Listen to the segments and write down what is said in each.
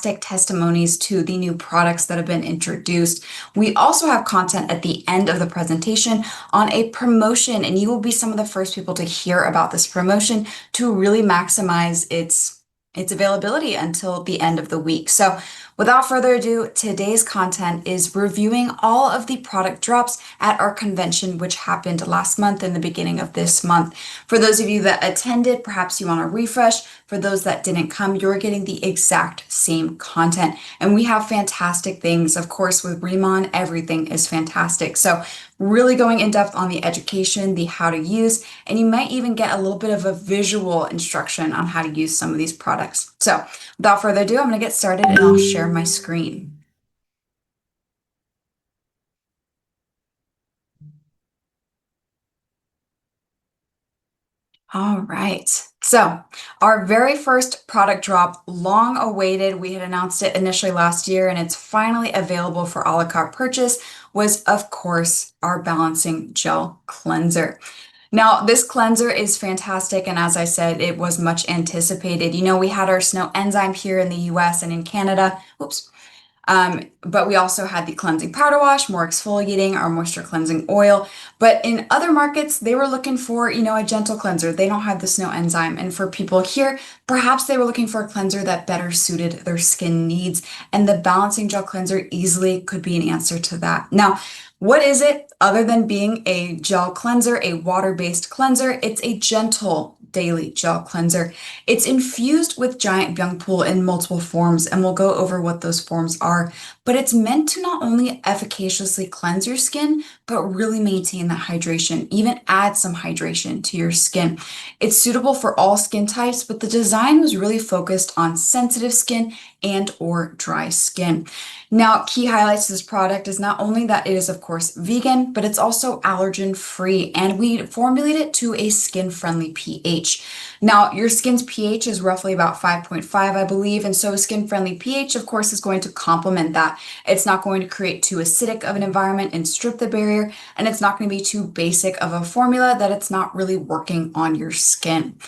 testimonies to the new products that have been introduced. We also have content at the end of the presentation on a promotion, and you will be some of the first people to hear about this promotion to really maximize its availability until the end of the week. So without further ado, today's content is reviewing all of the product drops at our convention, which happened last month and the beginning of this month. For those of you that attended, perhaps you want to refresh. For those that didn't come, you're getting the exact same content. And we have fantastic things. Of course, with RADIAN, everything is fantastic. So really going in depth on the education, the how to use, and you might even get a little bit of a visual instruction on how to use some of these products. So without further ado, I'm going to get started and I'll share my screen. All right, so our very first product drop, long awaited, we had announced it initially last year and it's finally available for a la carte purchase, was of course our Balancing Gel Cleanser. Now, this cleanser is fantastic, and as I said, it was much anticipated. You know, we had our snow enzyme here in the US and in Canada. Oops. But we also had the cleansing powder wash, more exfoliating, our moisture cleansing oil. But in other markets, they were looking for, a gentle cleanser. They don't have the snow enzyme. And for people here, perhaps they were looking for a cleanser that better suited their skin needs. And the Balancing Gel Cleanser easily could be an answer to that. Now, what is it other than being a gel cleanser, a water-based cleanser? It's a gentle daily gel cleanser. It's infused with giant byung pul in multiple forms, and we'll go over what those forms are. But it's meant to not only efficaciously cleanse your skin, but really maintain that hydration, even add some hydration to your skin. It's suitable for all skin types, but the design was really focused on sensitive skin and or dry skin. Now, key highlights to this product is not only that it is, of course, vegan, but it's also allergen-free, and we formulate it to a skin-friendly pH. Now, your skin's pH is roughly about 5.5, I believe, and so a skin-friendly pH, of course, is going to complement that. It's not going to create too acidic of an environment and strip the barrier, and it's not going to be too basic of a formula that it's not really working on your skin.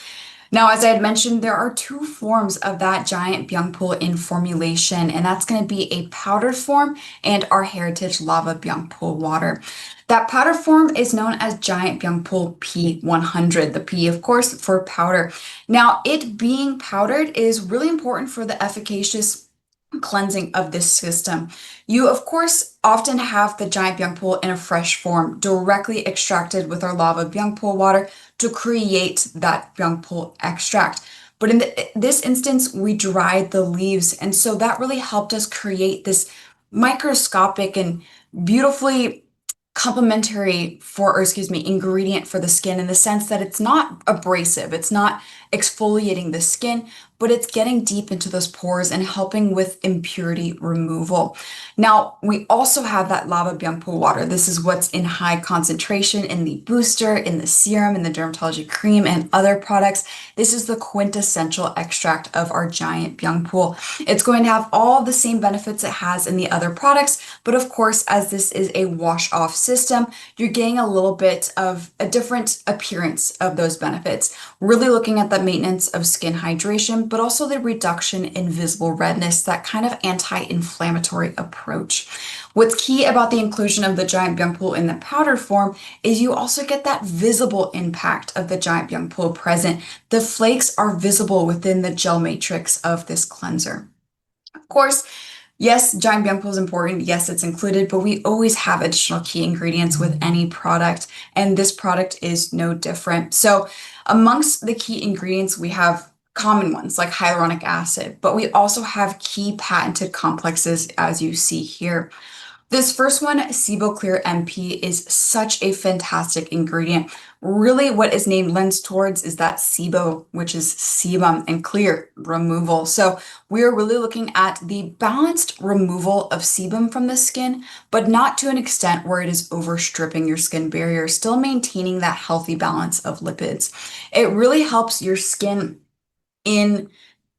Now, as I had mentioned, there are two forms of that giant byung pul in formulation, and that's going to be a powdered form and our heritage lava byung pul water. That powder form is known as giant byung pul P100, the P, of course, for powder. Now, it being powdered is really important for the efficacious cleansing of this system. You, of course, often have the giant byung pul in a fresh form, directly extracted with our lava byung pul water to create that byung pul extract. But in this instance, we dried the leaves, and so that really helped us create this microscopic and beautifully complementary ingredient for the skin, in the sense that it's not abrasive, it's not exfoliating the skin, but it's getting deep into those pores and helping with impurity removal. Now, we also have that lava byung pul water. This is what's in high concentration in the booster, in the serum, in the dermatology cream, and other products. This is the quintessential extract of our giant byung pul. It's going to have all the same benefits it has in the other products, but of course, as this is a wash-off system, you're getting a little bit of a different appearance of those benefits. Really looking at the maintenance of skin hydration, but also the reduction in visible redness, that kind of anti-inflammatory approach. What's key about the inclusion of the giant byung pul in the powder form is you also get that visible impact of the giant byung pul present. The flakes are visible within the gel matrix of this cleanser. Of course, yes, giant byung pul is important. Yes, it's included, but we always have additional key ingredients with any product, and this product is no different. So amongst the key ingredients, we have common ones like hyaluronic acid, but we also have key patented complexes, as you see here. This first one, SeboClear MP, is such a fantastic ingredient. Really what is named lends towards is that sebo, which is sebum, and clear, removal. So we are really looking at the balanced removal of sebum from the skin, but not to an extent where it is overstripping your skin barrier, still maintaining that healthy balance of lipids. It really helps your skin in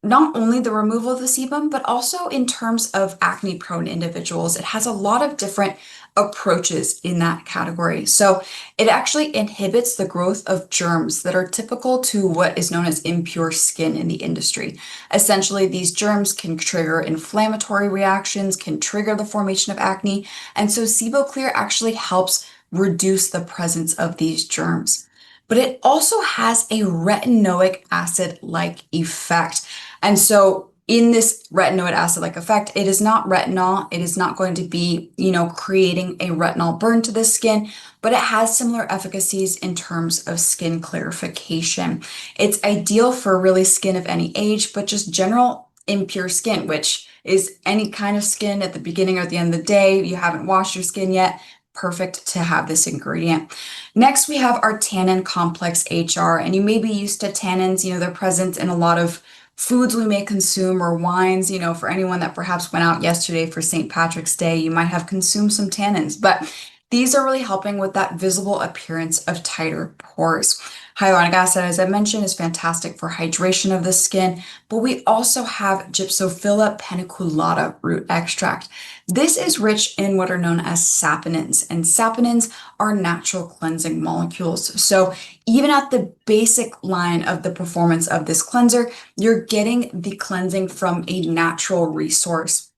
not only the removal of the sebum, but also in terms of acne-prone individuals. It has a lot of different approaches in that category. So it actually inhibits the growth of germs that are typical to what is known as impure skin in the industry. Essentially, these germs can trigger inflammatory reactions, can trigger the formation of acne, and so SeboClear actually helps reduce the presence of these germs. But it also has a retinoic acid-like effect. And so in this retinoid acid-like effect, it is not retinol. It is not going to be, creating a retinol burn to the skin, but it has similar efficacies in terms of skin clarification. It's ideal for really skin of any age, but just general impure skin, which is any kind of skin at the beginning or at the end of the day. You haven't washed your skin yet. Perfect to have this ingredient. Next, we have our tannin complex HR, and you may be used to tannins. They're present in a lot of foods we may consume or wines. For anyone that perhaps went out yesterday for St. Patrick's Day, you might have consumed some tannins, but these are really helping with that visible appearance of tighter pores. Hyaluronic acid, as I mentioned, is fantastic for hydration of the skin, but we also have Gypsophila paniculata root extract. This is rich in what are known as saponins, and saponins are natural cleansing molecules. So even at the basic line of the performance of this cleanser, you're getting the cleansing from a natural resource.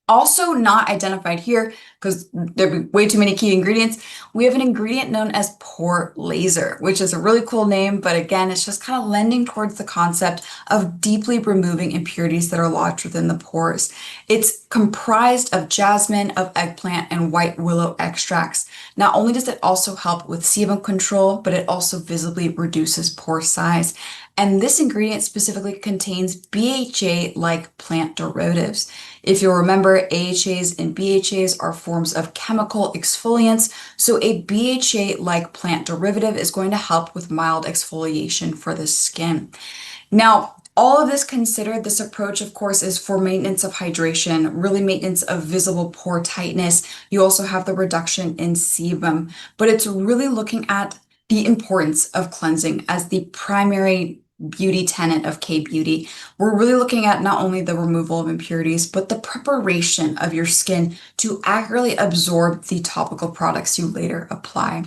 Also not identified here, because there'd be way too many key ingredients, we have an ingredient known as pore laser, which is a really cool name, but again, it's just kind of lending towards the concept of deeply removing impurities that are lodged within the pores. It's comprised of jasmine, of eggplant, and white willow extracts. Not only does it also help with sebum control, but it also visibly reduces pore size. And this ingredient specifically contains BHA-like plant derivatives. If you'll remember, AHAs and BHAs are forms of chemical exfoliants, so a BHA-like plant derivative is going to help with mild exfoliation for the skin. Now, all of this considered, this approach, of course, is for maintenance of hydration, really maintenance of visible pore tightness. You also have the reduction in sebum, but it's really looking at the importance of cleansing as the primary beauty tenet of K-beauty. We're really looking at not only the removal of impurities, but the preparation of your skin to accurately absorb the topical products you later apply.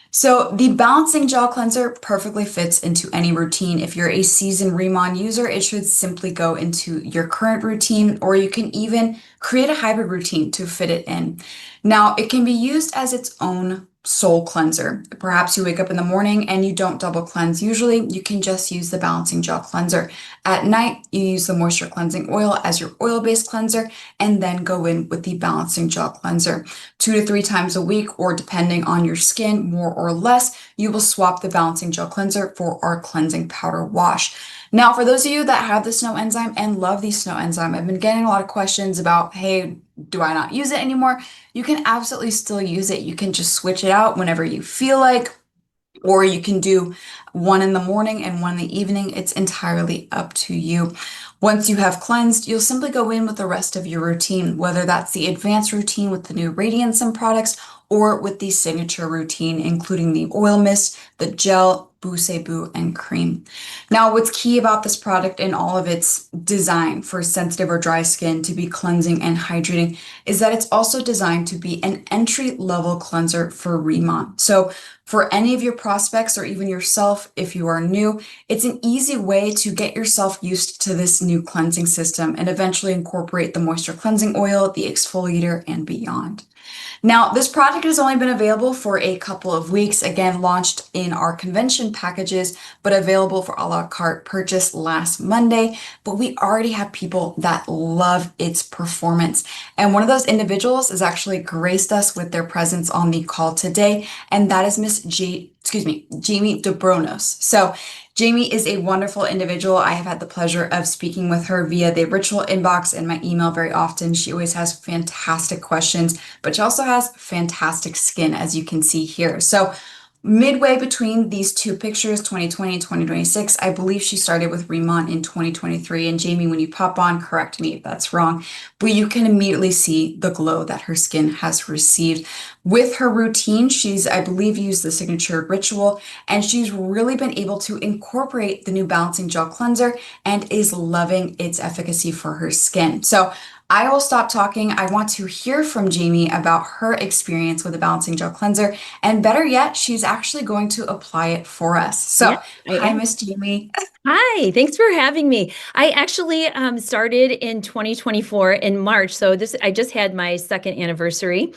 So the balancing gel cleanser perfectly fits into any routine. If you're a seasoned RADIANSOME user, it should simply go into your current routine, or you can even create a hybrid routine to fit it in. Now, it can be used as its own sole cleanser. Perhaps you wake up in the morning and you don't double cleanse. Usually, you can just use the balancing gel cleanser. At night, you use the moisture cleansing oil as your oil-based cleanser, and then go in with the balancing gel cleanser. 2 to 3 times a week, or depending on your skin, more or less, you will swap the balancing gel cleanser for our cleansing powder wash. Now, for those of you that have the snow enzyme and love the snow enzyme, I've been getting a lot of questions about, hey, do I not use it anymore? You can absolutely still use it. You can just switch it out whenever you feel like, or you can do one in the morning and one in the evening. It's entirely up to you. Once you have cleansed, you'll simply go in with the rest of your routine, whether that's the advanced routine with the new RADIANSOME products or with the signature routine, including the oil mist, the gel, Boo, and cream. Now, what's key about this product and all of its design for sensitive or dry skin to be cleansing and hydrating is that it's also designed to be an entry-level cleanser for RADIANSOME. So for any of your prospects or even yourself, if you are new, it's an easy way to get yourself used to this new cleansing system and eventually incorporate the moisture cleansing oil, the exfoliator, and beyond. Now, this product has only been available for a couple of weeks, again, launched in our convention packages, but available for a la carte purchase last Monday. But we already have people that love its performance. And one of those individuals has actually graced us with their presence on the call today, and that is Jamie Dobronos. So Jamie is a wonderful individual. I have had the pleasure of speaking with her via the ritual inbox and my email very often. She always has fantastic questions, but she also has fantastic skin, as you can see here. So midway between these two pictures, 2020 and 2026. I believe she started with Remont in 2023. And Jamie, when you pop on, correct me if that's wrong, but you can immediately see the glow that her skin has received. With her routine, she's, I believe, used the signature ritual, and she's really been able to incorporate the new balancing gel cleanser and is loving its efficacy for her skin. So I will stop talking. I want to hear from Jamie about her experience with the balancing gel cleanser, and better yet, she's actually going to apply it for us. Yeah, So, I hi, am. Miss Jamie. Hi, thanks for having me. I actually started in 2024 in March. So this I just had my second anniversary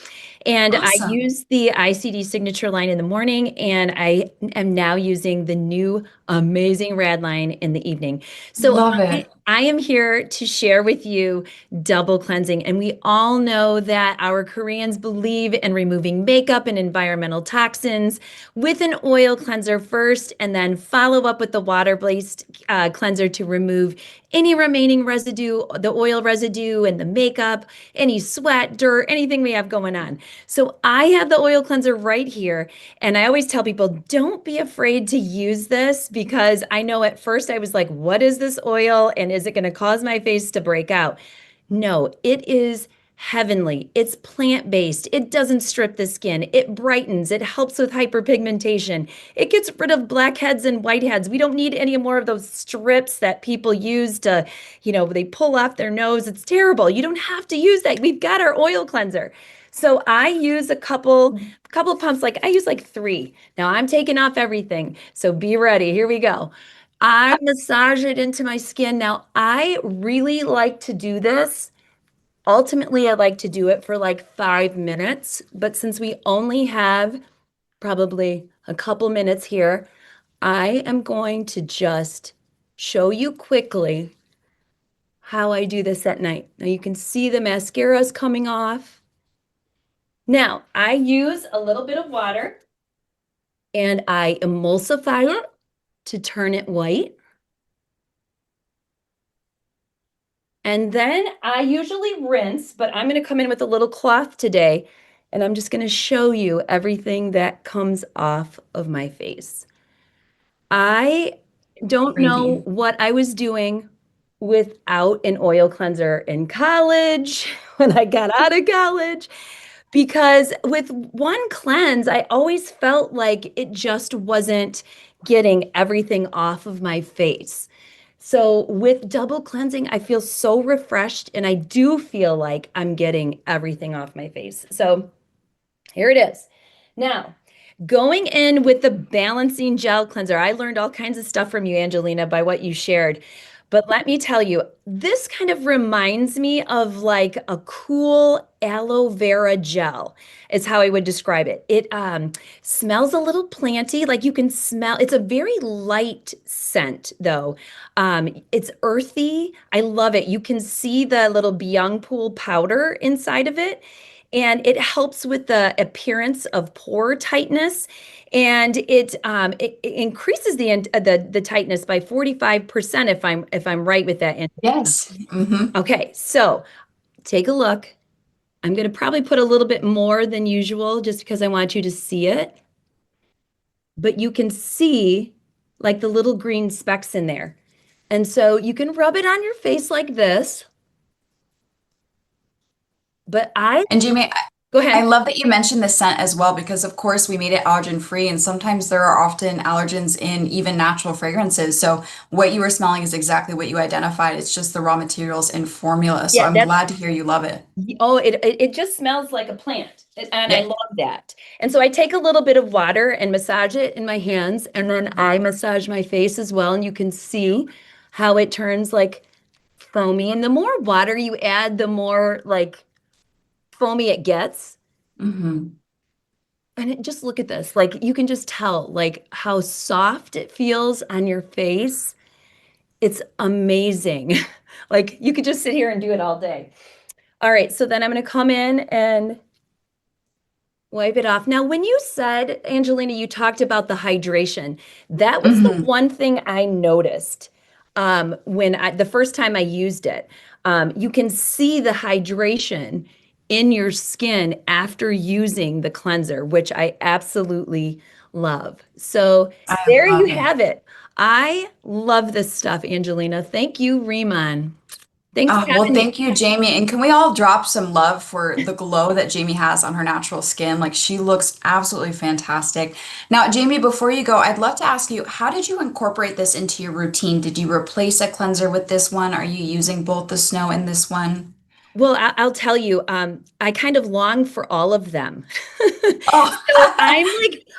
and I Awesome. used the ICD signature line in the morning and I am now using the new amazing rad line in the evening. So Love I, it. I am here to share with you double cleansing. And we all know that our Koreans believe in removing makeup and environmental toxins with an oil cleanser first, and then follow up with the water-based cleanser to remove any remaining residue, the oil residue and the makeup, any sweat, dirt, anything we have going on. So I have the oil cleanser right here, and I always tell people, don't be afraid to use this because I know at first I was like, what is this oil and is it going to cause my face to break out? No, it is heavenly. It's plant-based. It doesn't strip the skin. It brightens. It helps with hyperpigmentation. It gets rid of blackheads and whiteheads. We don't need any more of those strips that people use to, they pull off their nose. It's terrible. You don't have to use that. We've got our oil cleanser. So I use a couple pumps, like I use like three. Now I'm taking off everything. So be ready. Here we go. I massage it into my skin. Now, I really like to do this. Ultimately, I like to do it for like 5 minutes, but since we only have probably a couple minutes here, I am going to just show you quickly how I do this at night. Now you can see the mascara is coming off. Now, I use a little bit of water and I emulsify it to turn it white. And then I usually rinse, but I'm going to come in with a little cloth today and I'm just going to show you everything that comes off of my face. I don't know Crazy. what I was doing without an oil cleanser in college, when I got out of college, because with one cleanse, I always felt like it just wasn't getting everything off of my face. So with double cleansing, I feel so refreshed and I do feel like I'm getting everything off my face. So here it is. Now, going in with the balancing gel cleanser, I learned all kinds of stuff from you, Angelina, by what you shared. But let me tell you, this kind of reminds me of like a cool aloe vera gel, is how I would describe it. It smells a little planty, like you can smell, it's a very light scent though. It's earthy. I love it. You can see the little Byung Pool powder inside of it and it helps with the appearance of pore tightness and it increases the tightness by 45% if I'm right with that. Yes. Okay, so take a look. I'm going to probably put a little bit more than usual just because I want you to see it, but you can see like the little green specks in there. And so you can rub it on your face like this, but I And Jamie, go I ahead. love that you mentioned the scent as well, because of course we made it allergen free, and sometimes there are often allergens in even natural fragrances. So what you were smelling is exactly what you identified. It's just the raw materials and formula. So Yeah, I'm that's glad to hear you love it. Oh, it just smells like a plant. And I Yep. love that. And so I take a little bit of water and massage it in my hands, and then I massage my face as well. And you can see how it turns like foamy. And the more water you add, the more like foamy it gets. Hmm. And just look at this. Like you can just tell like how soft it feels on your face. It's amazing. Like you could just sit here and do it all day. All right, so then I'm going to come in and wipe it off. Now, when you said, Angelina, you talked about the hydration, that was the Hmm. one thing I noticed when the first time I used it. You can see the hydration in your skin after using the cleanser, which I absolutely love. So I there you love it. have it. I love this stuff, Angelina. Thank you, Riemann. Thanks for Well, having me. thank you, Jamie. And can we all drop some love for the glow that Jamie has on her natural skin? Like, she looks absolutely fantastic. Now, Jamie, before you go, I'd love to ask you, how did you incorporate this into your routine? Did you replace a cleanser with this one? Are you using both the snow and this one? Well, I'll tell you, I kind of long for all of them. So Oh,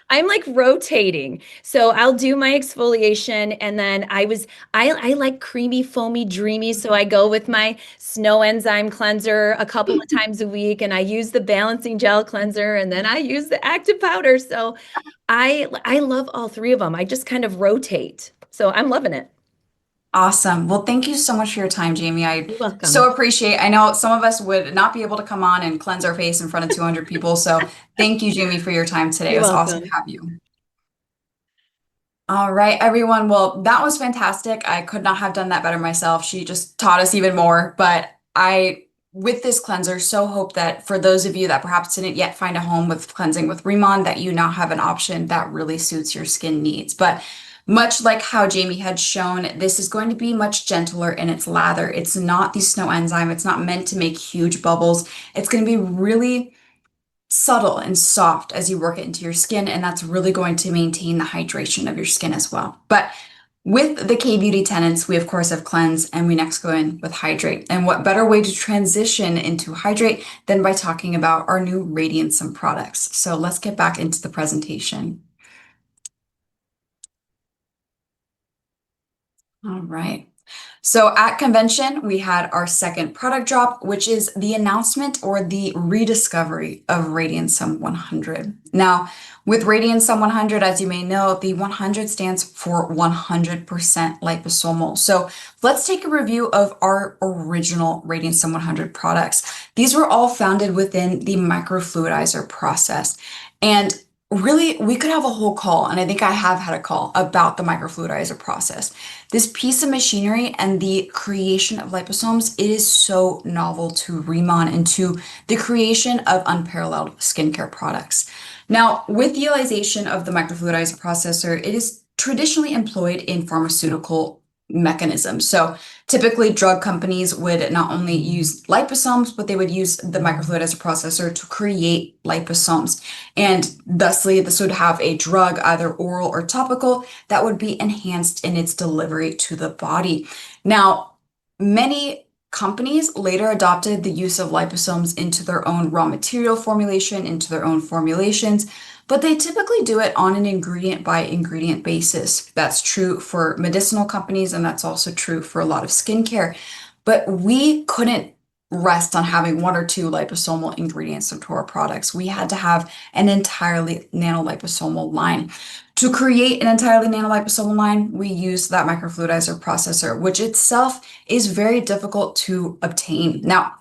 I'm like rotating. So I'll do my exfoliation and then I like creamy, foamy, dreamy. So I go with my snow enzyme cleanser a couple of times a week and I use the balancing gel cleanser and then I use the active powder. So I love all three of them. I just kind of rotate. So I'm loving it. awesome. Well, thank you so much for your time, Jamie. I You're welcome. so appreciate. I know some of us would not be able to come on and cleanse our face in front of 200 people. So thank you, Jamie, for your time today. It You're was awesome to welcome. have you. All right, everyone. Well, that was fantastic. I could not have done that better myself. She just taught us even more. But with this cleanser, so hope that for those of you that perhaps didn't yet find a home with cleansing with Remon, that you now have an option that really suits your skin needs. But much like how Jamie had shown, this is going to be much gentler in its lather. It's not the snow enzyme. It's not meant to make huge bubbles. It's going to be really subtle and soft as you work it into your skin, and that's really going to maintain the hydration of your skin as well. But with the K Beauty tenants, we of course have cleanse and we next go in with hydrate. And what better way to transition into hydrate than by talking about our new Radiance products. So let's get back into the presentation. All right. So at convention, we had our second product drop, which is the announcement or the rediscovery of Radiansome 100. Now, with Radiansome 100, as you may know, the 100 stands for 100% liposomal. So let's take a review of our original Radiansome 100 products. These were all founded within the microfluidizer process. And really, we could have a whole call, and I think I have had a call about the microfluidizer process. This piece of machinery and the creation of liposomes, it is so novel to Remon and to the creation of unparalleled skincare products. Now, with the utilization of the microfluidizer processor, it is traditionally employed in pharmaceutical mechanisms. So typically drug companies would not only use liposomes, but they would use the microfluidizer processor to create liposomes. And thusly, this would have a drug, either oral or topical, that would be enhanced in its delivery to the body. Now, many companies later adopted the use of liposomes into their own raw material formulation, into their own formulations, but they typically do it on an ingredient by ingredient basis. That's true for medicinal companies, and that's also true for a lot of skincare. But we couldn't rest on having one or two liposomal ingredients into our products. We had to have an entirely nanoliposomal line. To create an entirely nanoliposomal line, we use that microfluidizer processor, which itself is very difficult to obtain. Now,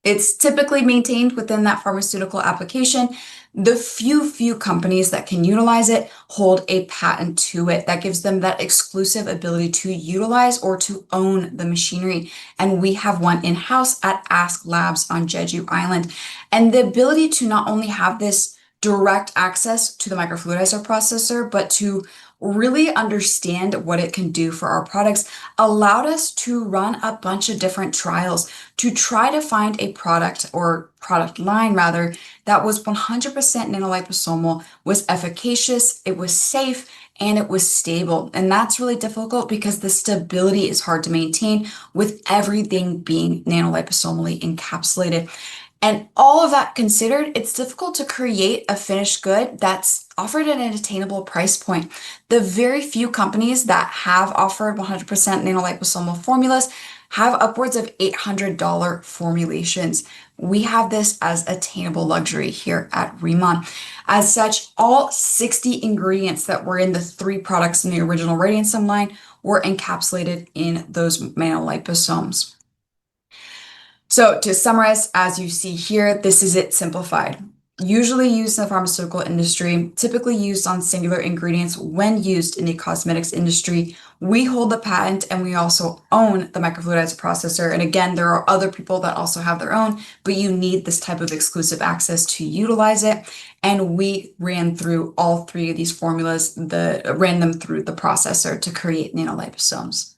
it's typically maintained within that pharmaceutical application. The few companies that can utilize it hold a patent to it that gives them that exclusive ability to utilize or to own the machinery. And we have one in-house at Ask Labs on Jeju Island. And the ability to not only have this direct access to the microfluidizer processor, but to really understand what it can do for our products allowed us to run a bunch of different trials to try to find a product or product line rather that was 100% nanoliposomal, was efficacious, it was safe, and it was stable. And that's really difficult because the stability is hard to maintain with everything being nanoliposomally encapsulated. And all of that considered, it's difficult to create a finished good that's offered at an attainable price point. The very few companies that have offered 100% nanoliposomal formulas have upwards of $800 formulations. We have this as attainable luxury here at Remon. As such, all 60 ingredients that were in the three products in the original Radiansome line were encapsulated in those nanoliposomes. So to summarize, as you see here, this is it simplified. usually used in the pharmaceutical industry, typically used on singular ingredients when used in the cosmetics industry. We hold the patent and we also own the microfluidizer processor. And again, there are other people that also have their own, but you need this type of exclusive access to utilize it. And we ran through all three of these formulas, ran them through the processor to create nanoliposomes.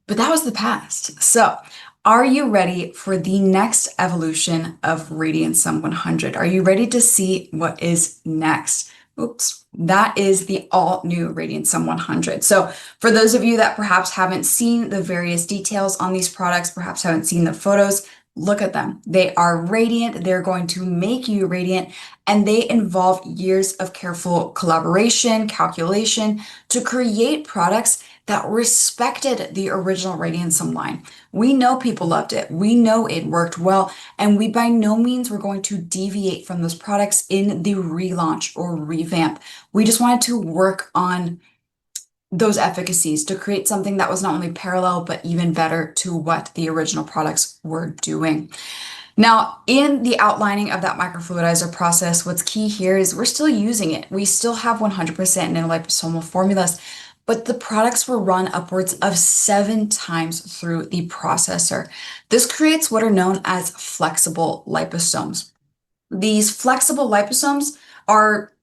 But that was the past. So, are you ready for the next evolution of Radiansome 100? Are you ready to see what is next? Oops, that is the all new Radiansome 100. So, for those of you that perhaps haven't seen the various details on these products, perhaps haven't seen the photos, look at them. They are radiant, they're going to make you radiant, and they involve years of careful collaboration, calculation to create products that respected the original Radiansome line. We know people loved it. We know it worked well, and we by no means were going to deviate from those products in the relaunch or revamp. We just wanted to work on those efficacies to create something that was not only parallel, but even better to what the original products were doing. Now, in the outlining of that microfluidizer process, what's key here is we're still using it. We still have 100% nanoliposomal formulas, but the products were run upwards of 7 times through the processor. This creates what are known as flexible liposomes. These flexible liposomes are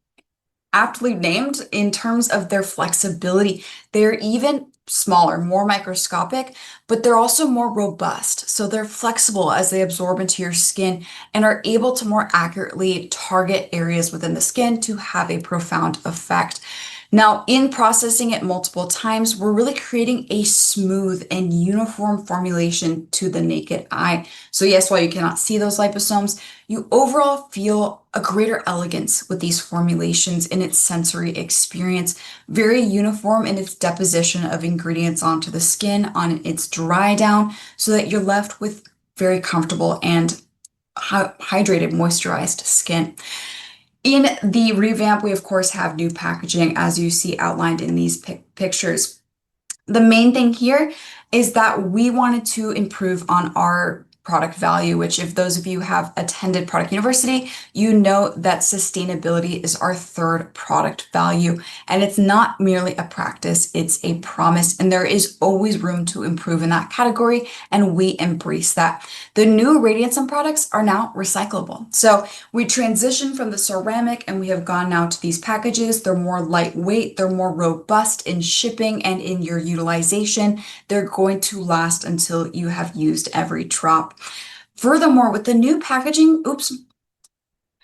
aptly named in terms of their flexibility. They're even smaller, more microscopic, but they're also more robust. So they're flexible as they absorb into your skin and are able to more accurately target areas within the skin to have a profound effect. Now, in processing it multiple times, we're really creating a smooth and uniform formulation to the naked eye. So yes, while you cannot see those liposomes, you overall feel a greater elegance with these formulations in its sensory experience, very uniform in its deposition of ingredients onto the skin, on its dry down, so that you're left with very comfortable and hydrated, moisturized skin. In the revamp, we of course have new packaging as you see outlined in these pictures. The main thing here is that we wanted to improve on our product value, which if those of you have attended Product University, you know that sustainability is our third product value. And it's not merely a practice, it's a promise. And there is always room to improve in that category. And we embrace that. The new Radiansome products are now recyclable. So we transitioned from the ceramic and we have gone now to these packages. They're more lightweight, they're more robust in shipping and in your utilization. They're going to last until you have used every drop. Furthermore, with the new packaging,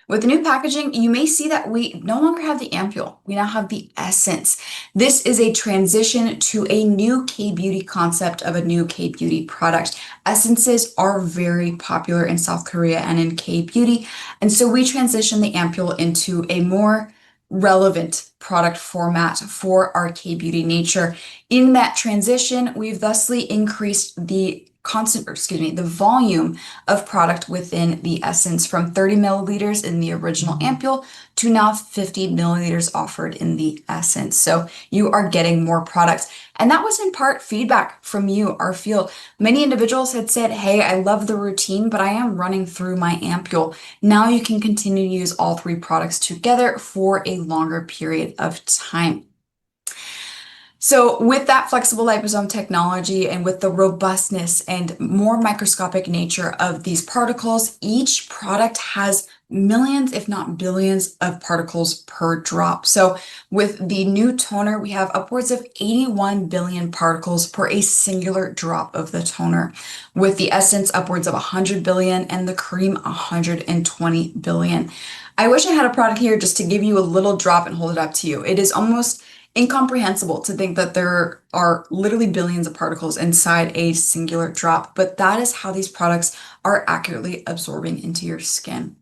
you may see that we no longer have the ampule. We now have the essence. This is a transition to a new K-beauty concept of a new K-beauty product. Essences are very popular in South Korea and in K-beauty. And so we transition the ampule into a more relevant product format for our K-beauty nature. In that transition, we've thusly increased the the volume of product within the essence from 30 milliliters in the original ampule to now 50 milliliters offered in the essence. So you are getting more products. And that was in part feedback from you, our field. Many individuals had said, hey, I love the routine, but I am running through my ampule. Now you can continue to use all 3 products together for a longer period of time. So with that flexible liposome technology and with the robustness and more microscopic nature of these particles, each product has millions, if not billions, of particles per drop. So with the new toner, we have upwards of 81 billion particles per a singular drop of the toner. With the essence, upwards of 100 billion, and the cream, 120 billion. I wish I had a product here just to give you a little drop and hold it up to you. It is almost incomprehensible to think that there are literally billions of particles inside a singular drop, but that is how these products are accurately absorbing into your skin.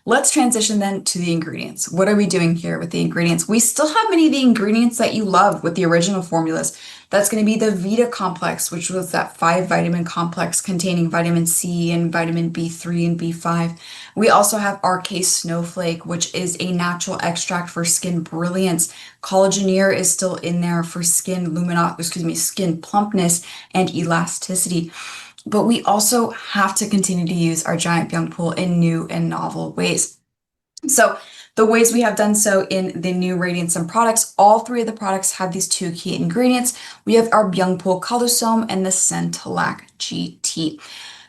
Let's transition then to the ingredients. What are we doing here with the ingredients? We still have many of the ingredients that you love with the original formulas. That's going to be the Vita complex, which was that 5 vitamin complex containing vitamin C and vitamin B3 and B5. We also have RK Snowflake, which is a natural extract for skin brilliance. Collagenere is still in there for skin skin plumpness and elasticity. But we also have to continue to use our giant young pool in new and novel ways. So the ways we have done so in the new Radiantsome products, all three of the products have these two key ingredients. We have our Byungpul Caldosome and the Centelac GT.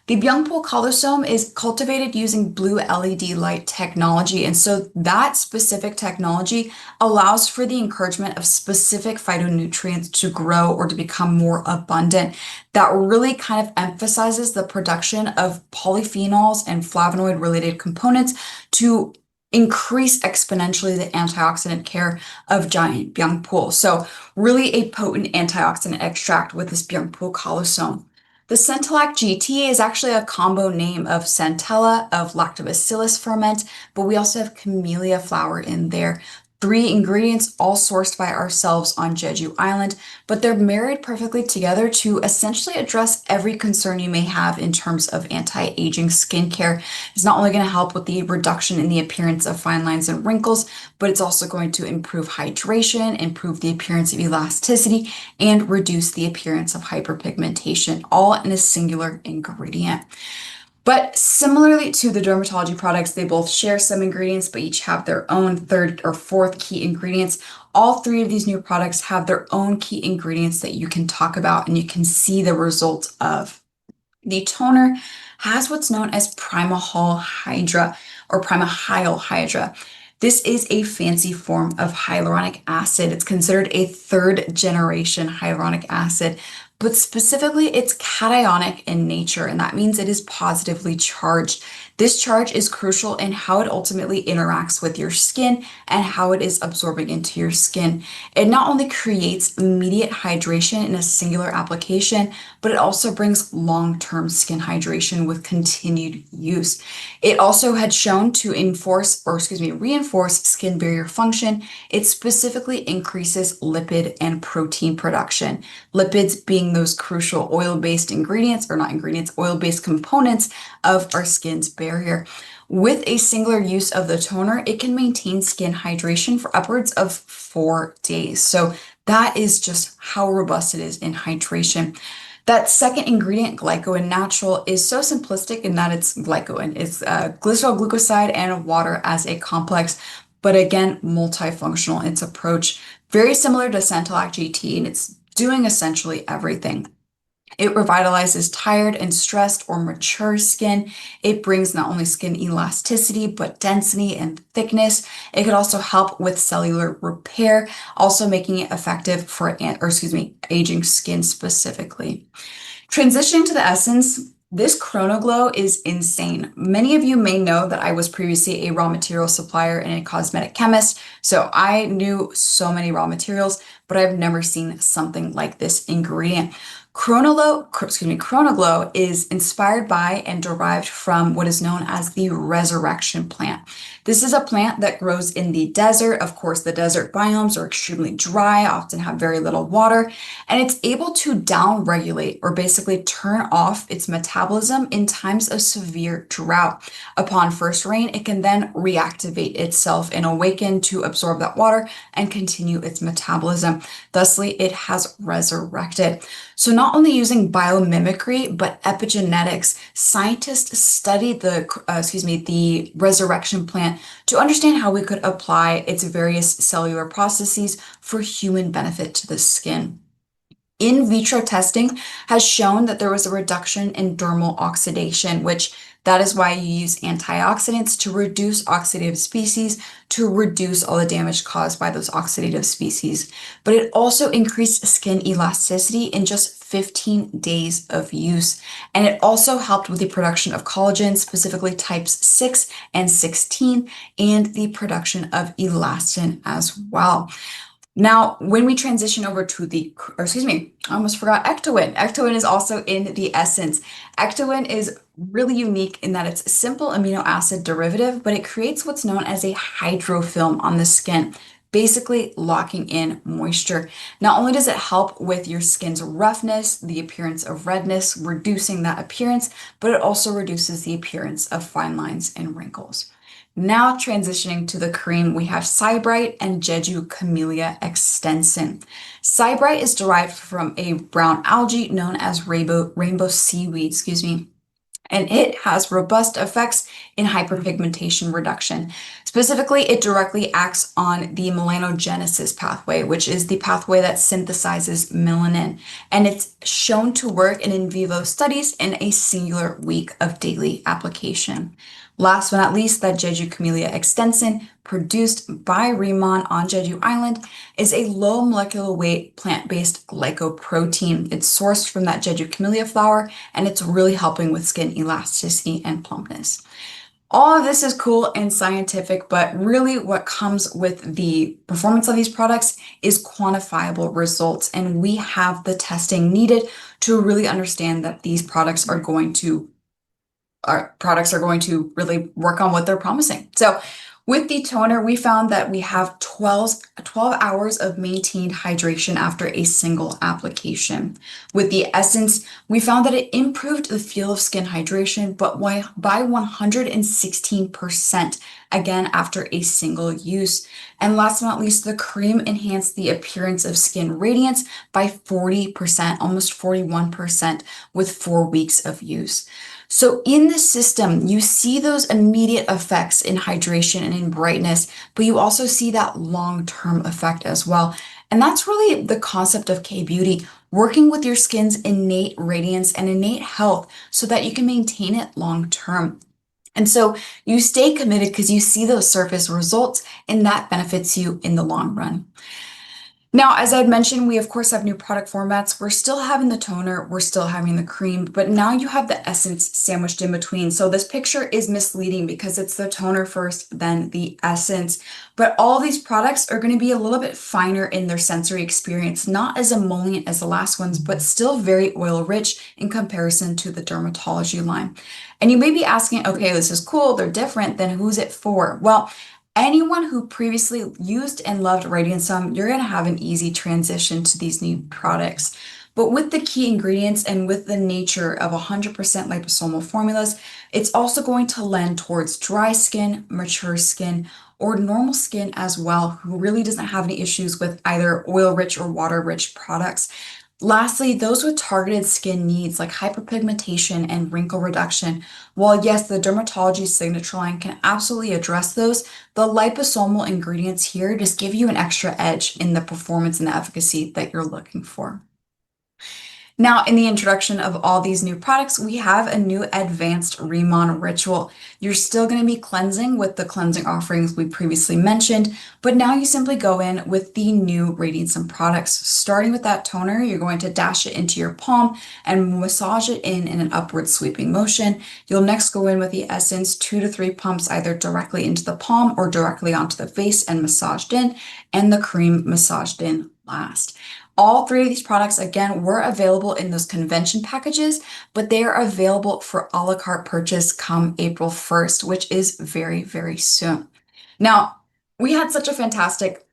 The Byungpul Caldosome is cultivated using blue LED light technology. And so that specific technology allows for the encouragement of specific phytonutrients to grow or to become more abundant. That really kind of emphasizes the production of polyphenols and flavonoid related components to increase exponentially the antioxidant care of giant Byungpul. So really a potent antioxidant extract with this Byungpul Caldosome. The Centelac GT is actually a combo name of Centella, of Lactobacillus ferment, but we also have camellia flower in there. Three ingredients, all sourced by ourselves on Jeju Island, but they're married perfectly together to essentially address every concern you may have in terms of anti-aging skincare. It's not only going to help with the reduction in the appearance of fine lines and wrinkles, but it's also going to improve hydration, improve the appearance of elasticity, and reduce the appearance of hyperpigmentation, all in a singular ingredient. But similarly to the dermatology products, they both share some ingredients, but each have their own third or fourth key ingredients. All three of these new products have their own key ingredients that you can talk about and you can see the results of. The toner has what's known as primahal hydra or primahyl hydra. This is a fancy form of hyaluronic acid. It's considered a third generation hyaluronic acid, but specifically it's cationic in nature, and that means it is positively charged. This charge is crucial in how it ultimately interacts with your skin and how it is absorbing into your skin. It not only creates immediate hydration in a singular application, but it also brings long-term skin hydration with continued use. It also had shown to reinforce skin barrier function. It specifically increases lipid and protein production. Lipids being those crucial oil-based ingredients, or not ingredients, oil-based components of our skin's barrier. With a singular use of the toner, it can maintain skin hydration for upwards of 4 days. So that is just how robust it is in hydration. That second ingredient, glycogen natural, is so simplistic in that it's glycogen. It's glycerol glucoside and water as a complex, but again, multifunctional in its approach. Very similar to Centelac GT, and it's doing essentially everything. It revitalizes tired and stressed or mature skin. It brings not only skin elasticity, but density and thickness. It could also help with cellular repair, also making it effective for, aging skin specifically. Transitioning to the essence, this ChronoGlow is insane. Many of you may know that I was previously a raw material supplier and a cosmetic chemist, so I knew so many raw materials, but I've never seen something like this ingredient. ChronoGlow is inspired by and derived from what is known as the resurrection plant. This is a plant that grows in the desert. Of course, the desert biomes are extremely dry, often have very little water, and it's able to downregulate or basically turn off its metabolism in times of severe drought. Upon first rain, it can then reactivate itself and awaken to absorb that water and continue its metabolism. Thusly, it has resurrected. So not only using biomimicry, but epigenetics, scientists studied the resurrection plant to understand how we could apply its various cellular processes for human benefit to the skin. In vitro testing has shown that there was a reduction in dermal oxidation, which that is why you use antioxidants to reduce oxidative species, to reduce all the damage caused by those oxidative species. But it also increased skin elasticity in just 15 days of use. And it also helped with the production of collagen, specifically types 6 and 16, and the production of elastin as well. Now, when we transition over to I almost forgot Ectoin. Ectoin is also in the essence. Ectoin is really unique in that it's a simple amino acid derivative, but it creates what's known as a hydrofilm on the skin, basically locking in moisture. Not only does it help with your skin's roughness, the appearance of redness, reducing that appearance, but it also reduces the appearance of fine lines and wrinkles. Now transitioning to the cream, we have Cybrite and Jeju Camellia Extensin. Cybrite is derived from a brown algae known as rainbow seaweed, and it has robust effects in hyperpigmentation reduction. Specifically, it directly acts on the melanogenesis pathway, which is the pathway that synthesizes melanin, and it's shown to work in vivo studies in a singular week of daily application. Last but not least, that Jeju Camellia extensin, produced by RADIANSOME on Jeju Island, is a low molecular weight plant-based glycoprotein. It's sourced from that Jeju Camellia flower, and it's really helping with skin elasticity and plumpness. All of this is cool and scientific, but really what comes with the performance of these products is quantifiable results. And we have the testing needed to really understand that these products are going to really work on what they're promising. So with the toner, we found that we have 12 hours of maintained hydration after a single application. With the essence, we found that it improved the feel of skin hydration, but by 116%, again, after a single use. And last but not least, the cream enhanced the appearance of skin radiance by 40%, almost 41%, with 4 weeks of use. So in the system, you see those immediate effects in hydration and in brightness, but you also see that long-term effect as well. And that's really the concept of K-beauty, working with your skin's innate radiance and innate health so that you can maintain it long-term. And so you stay committed because you see those surface results, and that benefits you in the long run. Now, as I'd mentioned, we of course have new product formats. We're still having the toner, we're still having the cream, but now you have the essence sandwiched in between. So this picture is misleading because it's the toner first, then the essence. But all these products are going to be a little bit finer in their sensory experience, not as emollient as the last ones, but still very oil rich in comparison to the dermatology line. And you may be asking, okay, this is cool, they're different, then who's it for? Well, anyone who previously used and loved RADIANSOME, you're going to have an easy transition to these new products. But with the key ingredients and with the nature of 100% liposomal formulas, it's also going to lend towards dry skin, mature skin, or normal skin as well, who really doesn't have any issues with either oil-rich or water-rich products. Lastly, those with targeted skin needs like hyperpigmentation and wrinkle reduction. While yes, the dermatology signature line can absolutely address those, the liposomal ingredients here just give you an extra edge in the performance and the efficacy that you're looking for. Now, in the introduction of all these new products, we have a new advanced RADIANSOME ritual. You're still going to be cleansing with the cleansing offerings we previously mentioned, but now you simply go in with the new RADIANSOME products. Starting with that toner, you're going to dash it into your palm and massage it in an upward sweeping motion. You'll next go in with the essence, 2 to 3 pumps either directly into the palm or directly onto the face and massaged in, and the cream massaged in last. All 3 of these products, again, were available in those convention packages, but they are available for a la carte purchase come April 1st, which is very, very soon. Now, we had such a fantastic,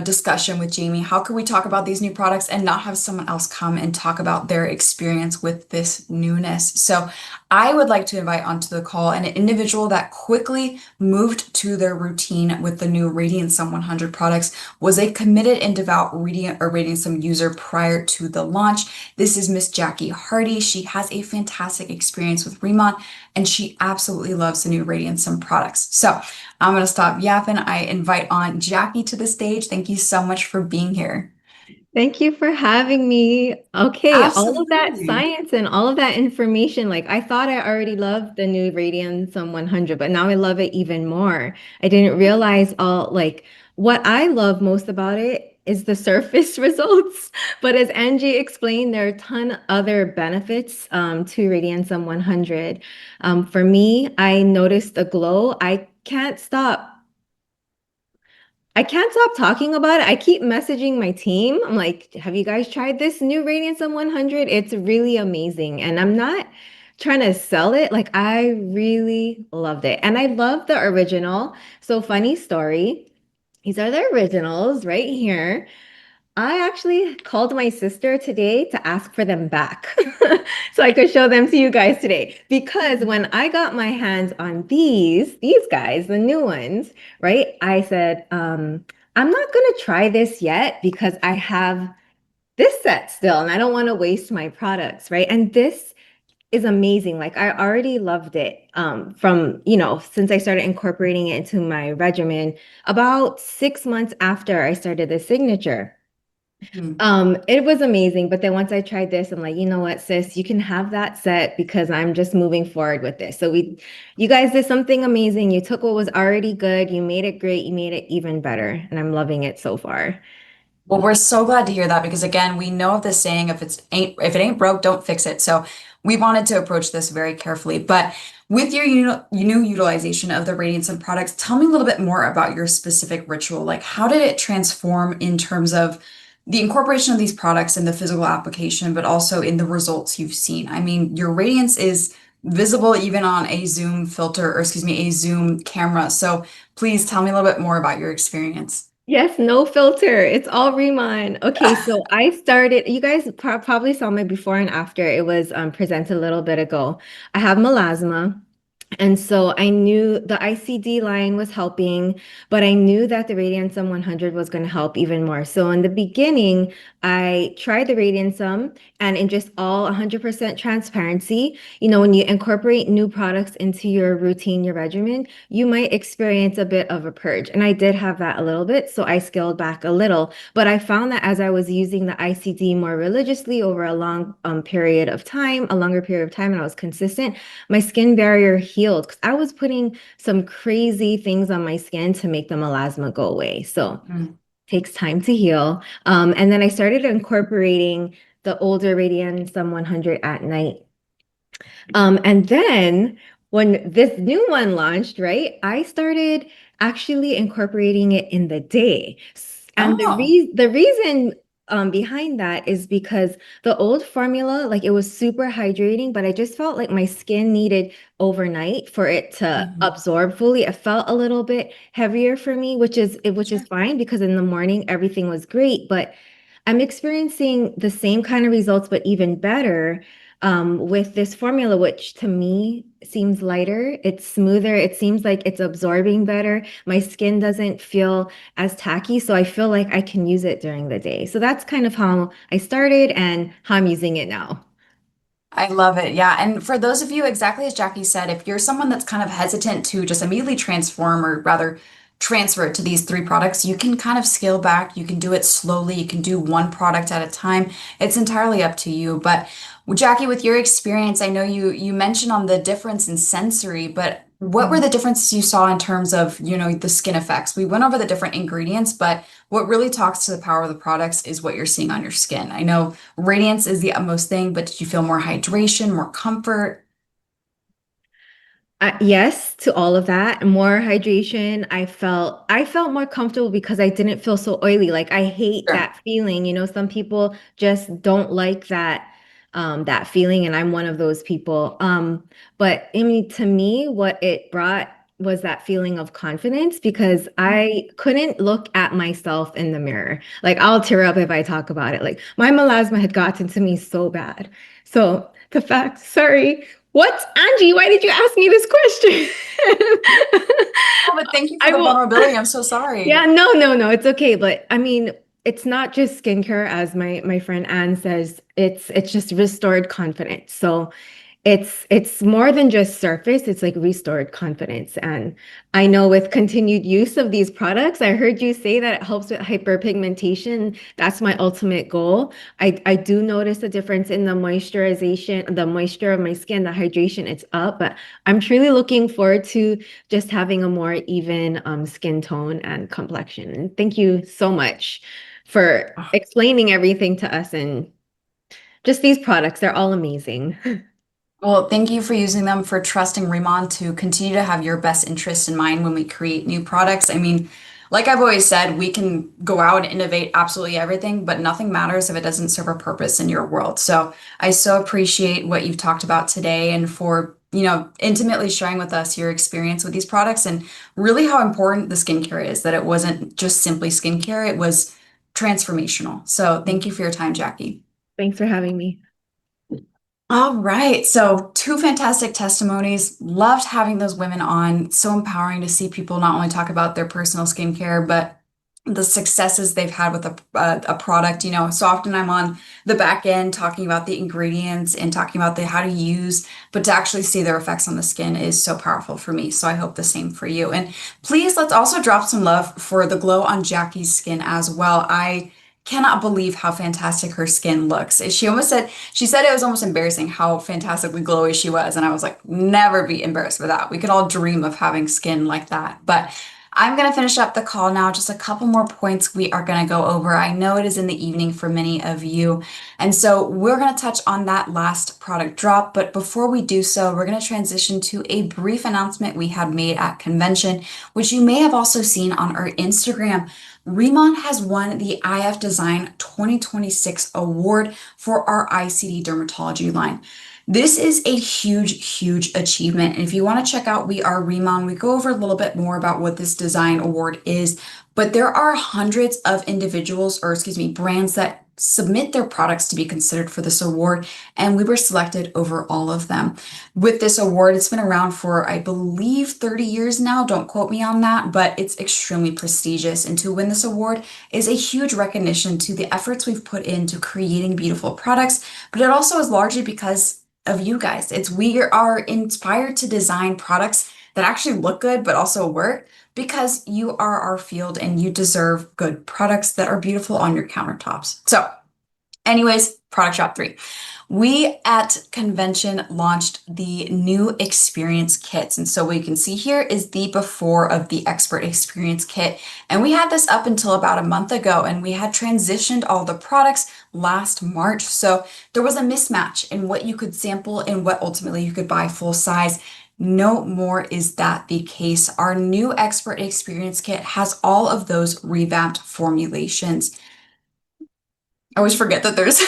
discussion with Jamie. How could we talk about these new products and not have someone else come and talk about their experience with this newness? So I would like to invite onto the call an individual that quickly moved to their routine with the new RADIANSOME 100 products, was a committed and devout RADIANSOME user prior to the launch. This is Miss Jackie Hardy. She has a fantastic experience with RADIANSOME, and she absolutely loves the new RADIANSOME products. So I'm going to stop yapping. I invite on Jackie to the stage. Thank you so much for being here. Thank you for having me. Okay, all of that Absolutely. science and all of that information, like I thought I already loved the new Radiant 100, but now I love it even more. I didn't realize what I love most about it is the surface results. But as Angie explained, there are a ton other benefits to Radiant 100. For me, I noticed a glow. I can't stop talking about it. I keep messaging my team. I'm like, have you guys tried this new Radiant 100? It's really amazing. And I'm not trying to sell it. Like, I really loved it. And I love the original. So, funny story. These are the originals right here. I actually called my sister today to ask for them back so I could show them to you guys today. Because when I got my hands on these guys, the new ones, right? I said, I'm not going to try this yet because I have this set still and I don't want to waste my products, right? And this is amazing. Like I already loved it from, you know, since I started incorporating it into my regimen about 6 months after I started the signature. Mhm. It was amazing, but then once I tried this, I'm like, you know what, sis, you can have that set because I'm just moving forward with this. So you guys did something amazing. You took what was already good, you made it great, you made it even better, and I'm loving it so far. Well, we're so glad to hear that because again, we know of the saying if it ain't broke, don't fix it. So we wanted to approach this very carefully. But with your new utilization of the Radiance and products, tell me a little bit more about your specific ritual. Like how did it transform in terms of the incorporation of these products in the physical application, but also in the results you've seen? I mean, your radiance is visible even on a Zoom filter, or excuse me, a Zoom camera. So please tell me a little bit more about your experience. Yes, no filter. It's all Reman. Okay, so I started, you guys probably saw my before and after. It was presented a little bit ago. I have melasma. And so I knew the ICD line was helping, but I knew that the Radiansum 100 was going to help even more. So in the beginning, I tried the Radiansum and in just all 100% transparency, you know, when you incorporate new products into your routine, your regimen, you might experience a bit of a purge. And I did have that a little bit, so I scaled back a little. But I found that as I was using the ICD more religiously over a long period of time, a longer period of time, and I was consistent, my skin barrier healed because I was putting some crazy things on my skin to make the melasma go away. So Mm. takes time to heal. And then I started incorporating the older Radiant 100 at night. And then when this new one launched, right, I started actually incorporating it in the day. And Oh. the reason behind that is because the old formula, like it was super hydrating, but I just felt like my skin needed overnight for it to Mhm. absorb fully. It felt a little bit heavier for me, which is Sure. fine because in the morning everything was great, but I'm experiencing the same kind of results, but even better with this formula, which to me seems lighter, it's smoother, it seems like it's absorbing better. My skin doesn't feel as tacky, so I feel like I can use it during the day. So that's kind of how I started and how I'm using it now. I love it. Yeah. And for those of you, exactly as Jackie said, if you're someone that's kind of hesitant to just immediately transform or rather transfer it to these three products, you can kind of scale back. You can do it slowly. You can do one product at a time. It's entirely up to you. But Jackie, with your experience, I know you mentioned on the difference in sensory, but what were Mhm. the differences you saw in terms of, the skin effects? We went over the different ingredients, but what really talks to the power of the products is what you're seeing on your skin. I know radiance is the utmost thing, but did you feel more hydration, more comfort? Yes, to all of that. More hydration. I felt more comfortable because I didn't feel so oily. Like I hate Sure. that feeling. You know, some people just don't like that feeling, and I'm one of those people. But I mean, to me, what it brought was that feeling of confidence because I couldn't look at myself in the mirror. Like I'll tear up if I talk about it. Like my melasma had gotten to me so bad. So the fact, sorry. What, Angie? Why did you ask me this question? Oh, but thank you for I the will. vulnerability. I'm so Yeah, sorry. no, it's okay. But I mean, it's not just skincare, as my friend Anne says. It's just restored confidence. So it's more than just surface, it's like restored confidence. And I know with continued use of these products, I heard you say that it helps with hyperpigmentation. That's my ultimate goal. I do notice a difference in the moisturization, the moisture of my skin, the hydration, it's up, but I'm truly looking forward to just having a more even skin tone and complexion. And thank you so much for explaining everything to us and just these products. They're all amazing. Well, thank you for using them, for trusting Riemann to continue to have your best interest in mind when we create new products. I mean, like I've always said, we can go out and innovate absolutely everything, but nothing matters if it doesn't serve a purpose in your world. So I so appreciate what you've talked about today and for, intimately sharing with us your experience with these products and really how important the skincare is, that it wasn't just simply skincare, it was transformational. So thank you for your time, Jackie. Thanks for having me. All right. So, two fantastic testimonies. Loved having those women on. So empowering to see people not only talk about their personal skincare, but the successes they've had with a product. You know, so often I'm on the back end talking about the ingredients and talking about the how to use, but to actually see their effects on the skin is so powerful for me. So I hope the same for you. And please, let's also drop some love for the glow on Jackie's skin as well. I cannot believe how fantastic her skin looks. She said it was almost embarrassing how fantastically glowy she was. And I was like, never be embarrassed with that. We could all dream of having skin like that. But I'm going to finish up the call now. Just a couple more points we are going to go over. I know it is in the evening for many of you. And so we're going to touch on that last product drop. But before we do so, we're going to transition to a brief announcement we had made at convention, which you may have also seen on our Instagram. RADIANSOME100 has won the IF Design 2026 award for our ICD dermatology line. This is a huge, huge achievement. And if you want to check out We Are RADIANSOME100, we go over a little bit more about what this design award is. But there are hundreds of brands that submit their products to be considered for this award, and we were selected over all of them. With this award, it's been around for, I believe, 30 years now. Don't quote me on that, but it's extremely prestigious. And to win this award is a huge recognition to the efforts we've put into creating beautiful products, but it also is largely because of you guys. We are inspired to design products that actually look good, but also work because you are our field and you deserve good products that are beautiful on your countertops. So anyways, product drop 3. We at convention launched the new experience kits. And so what you can see here is the before of the expert experience kit. And we had this up until about a month ago, and we had transitioned all the products last March. So there was a mismatch in what you could sample and what ultimately you could buy full size. No more is that the case. Our new expert experience kit has all of those revamped formulations. I always forget that there's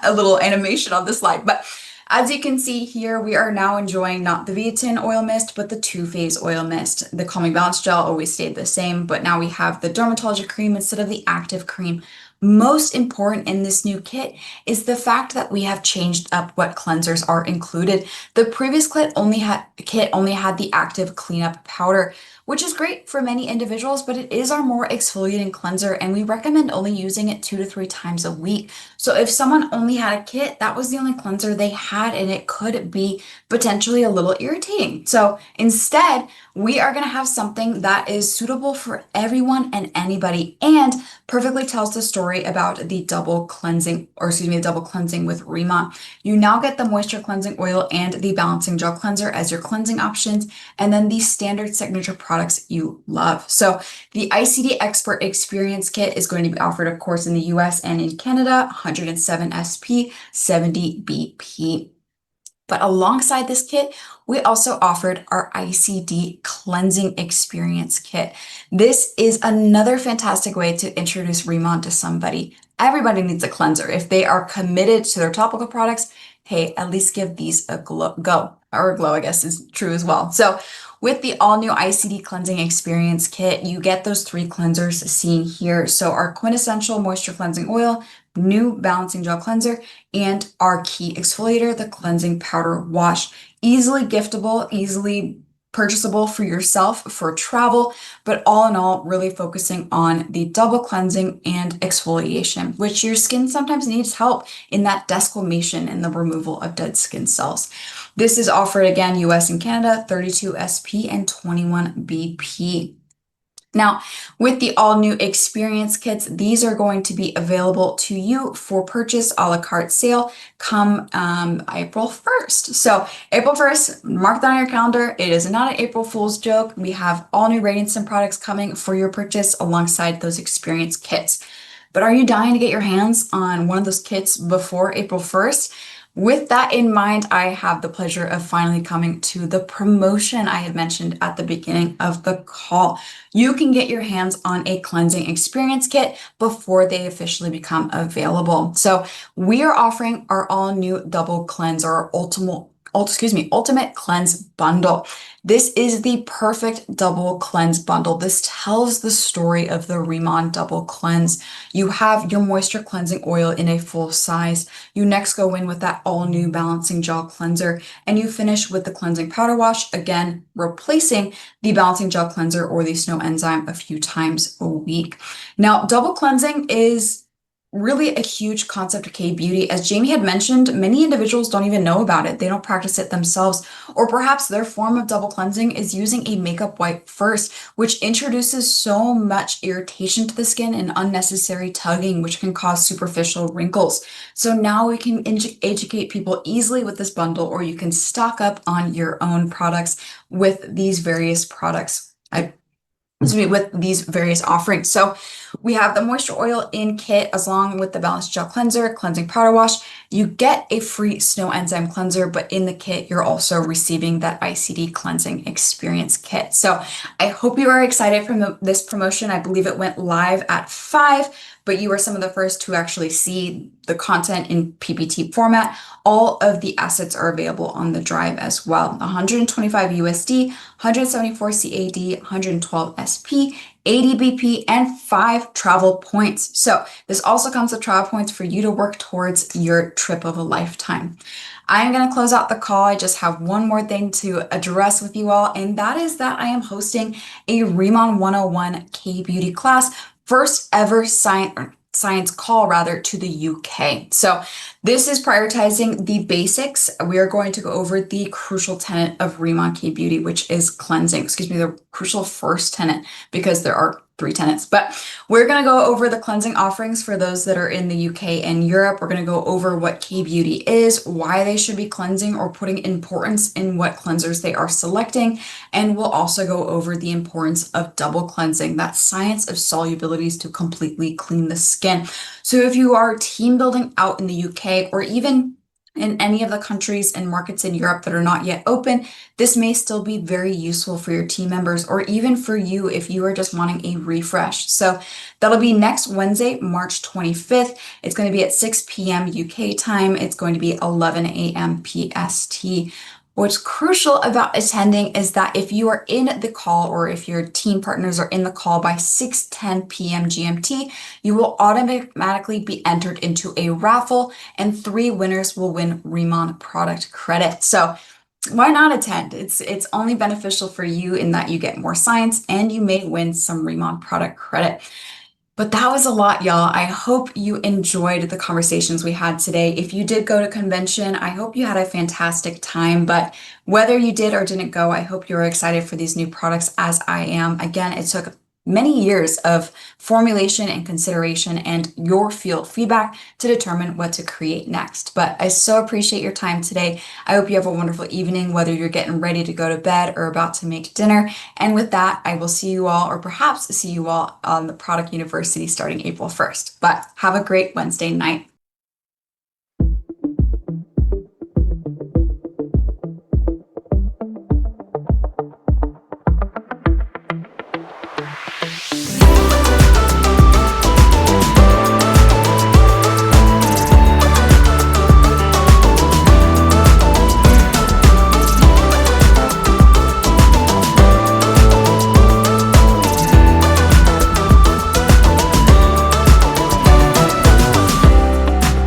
a little animation on the slide, but as you can see here, we are now enjoying not the Biotin oil mist, but the two-phase oil mist. The Calming Balance Gel always stayed the same, but now we have the Dermatology Cream instead of the Active Cream. Most important in this new kit is the fact that we have changed up what cleansers are included. The previous kit only had the active cleanup powder, which is great for many individuals, but it is our more exfoliating cleanser, and we recommend only using it 2 to 3 times a week. So if someone only had a kit, that was the only cleanser they had, and it could be potentially a little irritating. So instead, we are going to have something that is suitable for everyone and anybody, and perfectly tells the story about the double cleansing with RADIANSOME100. You now get the moisture cleansing oil and the balancing gel cleanser as your cleansing options, and then the standard signature products you love. So the ICD Expert Experience Kit is going to be offered, of course, in the US and in Canada, 107 SP, 70 BP. But alongside this kit, we also offered our ICD Cleansing Experience Kit. This is another fantastic way to introduce RADIANSOME100 to somebody. Everybody needs a cleanser. If they are committed to their topical products, hey, at least give these a glow, I guess is true as well. So with the all-new ICD Cleansing Experience Kit, you get those 3 cleansers seen here. So our quintessential moisture cleansing oil, new balancing gel cleanser, and our key exfoliator, the cleansing powder wash. Easily giftable, easily purchasable for yourself for travel, but all in all, really focusing on the double cleansing and exfoliation, which your skin sometimes needs help in that desquamation and the removal of dead skin cells. This is offered again, US and Canada, 32 SP and 21 BP. Now, with the all-new experience kits, these are going to be available to you for purchase a la carte sale come April 1st. So April 1st, mark that on your calendar. It is not an April Fool's joke. We have all new RADIANSOME products coming for your purchase alongside those experience kits. But are you dying to get your hands on one of those kits before April 1st? With that in mind, I have the pleasure of finally coming to the promotion I had mentioned at the beginning of the call. You can get your hands on a cleansing experience kit before they officially become available. So we are offering our all new double cleanse, or Ultimate Cleanse Bundle. This is the perfect double cleanse bundle. This tells the story of the RADIANSOME1 double cleanse. You have your moisture cleansing oil in a full size. You next go in with that all new balancing gel cleanser, and you finish with the cleansing powder wash, again, replacing the balancing gel cleanser or the snow enzyme a few times a week. Now, double cleansing is really a huge concept of K-beauty. As Jamie had mentioned, many individuals don't even know about it. They don't practice it themselves, or perhaps their form of double cleansing is using a makeup wipe first, which introduces so much irritation to the skin and unnecessary tugging, which can cause superficial wrinkles. So now we can educate people easily with this bundle, or you can stock up on your own products with these various products. With these various offerings. So we have the moisture oil in kit as long with the balanced gel cleanser, cleansing powder wash. You get a free snow enzyme cleanser, but in the kit, you're also receiving that ICD cleansing experience kit. So I hope you are excited from this promotion. I believe it went live at 5, but you were some of the first to actually see the content in PPT format. All of the assets are available on the drive as well. 125 USD, 174 CAD, 112 SP, 80 BP, and 5 travel points. So this also comes with travel points for you to work towards your trip of a lifetime. I am going to close out the call. I just have one more thing to address with you all, and that is that I am hosting a RADIANSOME 101 K-beauty class, first ever science call to the UK. So this is prioritizing the basics. We are going to go over the crucial tenet of RADIANSOME K-beauty, which is cleansing. The crucial first tenet, because there are 3 tenets, but we're going to go over the cleansing offerings for those that are in the UK and Europe. We're going to go over what K-beauty is, why they should be cleansing or putting importance in what cleansers they are selecting. And we'll also go over the importance of double cleansing, that science of solubilities to completely clean the skin. So if you are team building out in the UK or even in any of the countries and markets in Europe that are not yet open, this may still be very useful for your team members, or even for you if you are just wanting a refresh. So that'll be next Wednesday, March 25th. It's going to be at 6 p.m. UK time. It's going to be 11 a.m. PST. What's crucial about attending is that if you are in the call, or if your team partners are in the call by 6:10 p.m. GMT, you will automatically be entered into a raffle, and 3 winners will win RADIANSOME product credit. So why not attend? It's only beneficial for you in that you get more science and you may win some RADIANSOME product credit. But that was a lot, y'all. I hope you enjoyed the conversations we had today. If you did go to convention, I hope you had a fantastic time. But whether you did or didn't go, I hope you're excited for these new products as I am. Again, it took many years of formulation and consideration and your field feedback to determine what to create next. But I so appreciate your time today. I hope you have a wonderful evening, whether you're getting ready to go to bed or about to make dinner. And with that, I will see you all, or perhaps see you all on the Product University starting April 1st. But have a great Wednesday night.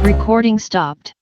Recording stopped.